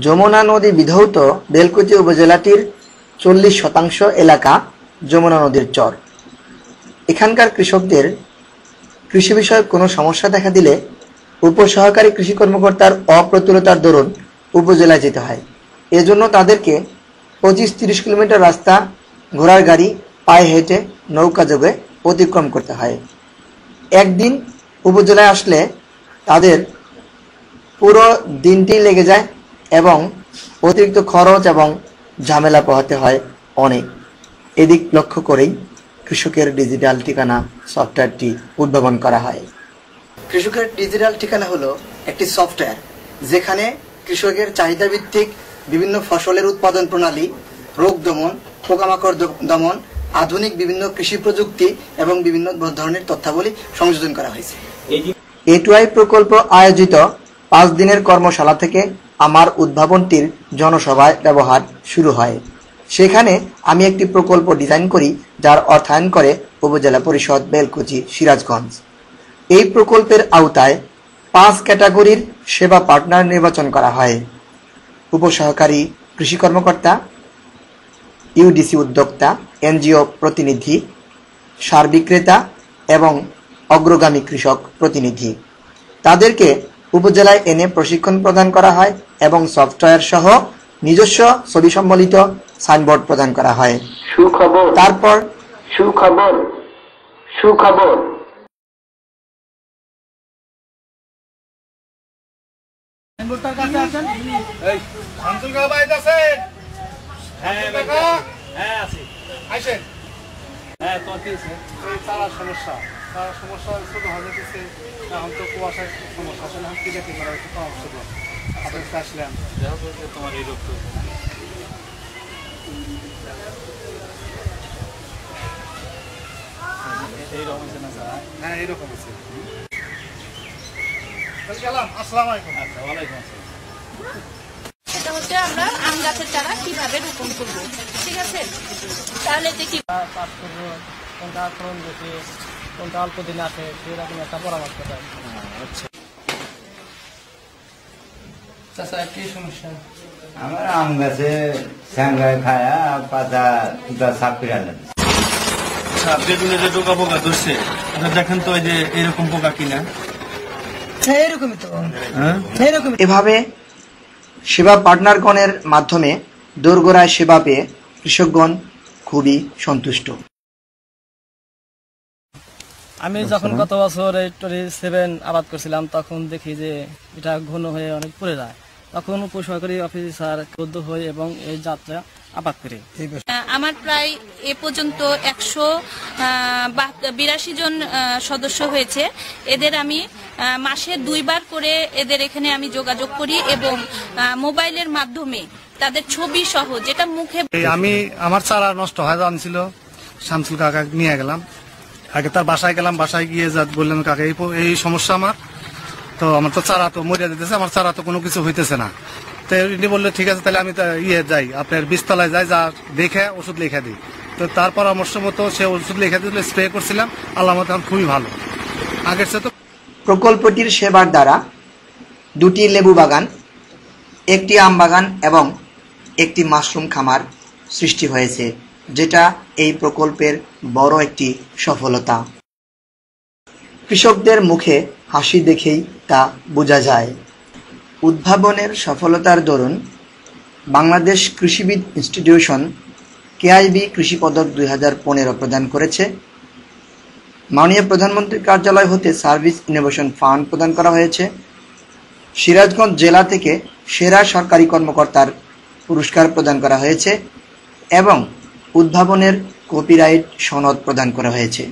যমুনা নদী বিধৌত বেলকুচি উপজেলাটির 40% এলাকা যমুনা নদীর চর। এখানকার কৃষকদের কৃষি বিষয়ক কোনো সমস্যা দেখা দিলে উপসহকারী কৃষি কর্মকর্তার অপ্রতুলতার দরুন উপজেলায় যেতে হয়। এজন্য তাদেরকে 25-30 কিলোমিটার রাস্তা ঘোড়ার গাড়ি, পায়ে হেঁটে, নৌকা যোগে অতিক্রম করতে হয়। একদিন উপজেলায় আসলে তাদের পুরো দিনটি লেগে যায় এবং অতিরিক্ত খরচ এবং ঝামেলা পোহাতে হয় অনেক। এদিক লক্ষ্য করেই কৃষকের ডিজিটাল ঠিকানা সফটওয়্যারটি উদ্ভাবন করা হয়। কৃষকের ডিজিটাল ঠিকানা হলো একটি সফটওয়্যার যেখানে কৃষকের চাহিদা ভিত্তিক বিভিন্ন ফসলের উৎপাদন প্রণালী, রোগ দমন, পোকামাকড় দমন, আধুনিক বিভিন্ন কৃষি প্রযুক্তি এবং বিভিন্ন ধরনের তথ্যাবলী সংযোজন করা হয়েছে। এটুআই প্রকল্প আয়োজিত 5 দিনের কর্মশালা থেকে আমার উদ্ভাবনটির জনসভায় ব্যবহার শুরু হয়। সেখানে আমি একটি প্রকল্প ডিজাইন করি যার অর্থায়ন করে উপজেলা পরিষদ বেলকুচি সিরাজগঞ্জ। এই প্রকল্পের আওতায় 5 ক্যাটাগরির সেবা পার্টনার নির্বাচন করা হয়: উপসহকারী কৃষি কর্মকর্তা, ইউডিসি উদ্যোক্তা, এনজিও প্রতিনিধি, সার বিক্রেতা এবং অগ্রগামী কৃষক প্রতিনিধি। তাদেরকে উপজেলায় এনে প্রশিক্ষণ প্রদান করা হয় এবং সফটওয়্যার সহ নিজস্ব ছবি সম্বলিত সাইনবোর্ড প্রদান করা হয়। তারপর সুখবর সমস্যা শুধু হয়েছে এখন তো কুয়াশার সমস্যা আসলে কি দেখতে পারা একটু কম ছিল। আপনার কাছে আসলাম তোমার এই রোগ তো এইরকম হয়েছে না স্যার? হ্যাঁ এইরকম হয়েছে। গেলাম। আসসালামু আলাইকুম। আচ্ছা, ওয়ালাইকুম আসসালাম। সেটা হচ্ছে আমরা আম গাছের চারা কিভাবে রোপণ করব, ঠিক আছে? তাহলে দেখি চাষ করবো, কোনটা ফলন বেশি, কোনটা অল্প দিন আছে, সেরকম একটা পরামর্শ দেয়। আচ্ছা, কি সমস্যা? আমার আম গাছে স্যাংরায় খায়া পাতা সাপ করে আনেন। বেগুনে যে টোকা পোকা ধরছে, দেখেন তো ওই যে এরকম পোকা কিনা। এরকমই তো। এভাবে সেবা পার্টনারগণের মাধ্যমে দোরগোড়ায় সেবা পেয়ে কৃষকগণ খুবই সন্তুষ্ট। আমি যখন গত বছর এই 7 আবাদ করছিলাম তখন দেখি যে এটা ঘন হয়ে অনেক পড়ে যায়। তখন উপসহকারী অফিসার ক্রুদ্ধ হয়ে এবং এই যাত্রা আবাদ করে। আমার প্রায় এ পর্যন্ত 182 জন সদস্য হয়েছে। এদের আমি মাসে 2 বার করে এদের এখানে আমি যোগাযোগ করি এবং মোবাইলের মাধ্যমে তাদের ছবি সহ, যেটা মুখে আমি আমার চারা নষ্ট হয়ে যাচ্ছিল, শামসুল কাকা নিয়ে গেলাম। আগে তার বাসায় গেলাম, বাসায় গিয়ে বললাম কাকা এই সমস্যা আমার, তো আমার তো চারা তো মরিয়া দিতেছে, আমার চারা তো কোনো কিছু হইতেছে না। তো ইনি বললো ঠিক আছে তাহলে আমি যাই আপনার বীজতলায় যাই, যা দেখে ওষুধ লিখে দিই। তো তার পরামর্শ মতো সে ওষুধ লিখে দিলে স্প্রে করছিলাম, আল্লাহ মতো এখন খুবই ভালো আগের সে। তো প্রকল্পটির সেবার দ্বারা 2টি লেবু বাগান, 1টি আম বাগান এবং 1টি মাশরুম খামার সৃষ্টি হয়েছে, যেটা এই প্রকল্পের বড় একটি সফলতা। কৃষকদের মুখে হাসি দেখেই তা বোঝা যায়। উদ্ভাবনের সফলতার দরুন বাংলাদেশ কৃষিবিদ ইনস্টিটিউশন কেআইবি কৃষি পদক 2015 প্রদান করেছে। মাননীয় প্রধানমন্ত্রীর কার্যালয় হতে সার্ভিস ইনোভেশন ফান্ড প্রদান করা হয়েছে। সিরাজগঞ্জ জেলা থেকে সেরা সরকারি কর্মকর্তার পুরস্কার প্রদান করা হয়েছে এবং উদ্ভাবনের কপিরাইট সনদ প্রদান করা হয়েছে।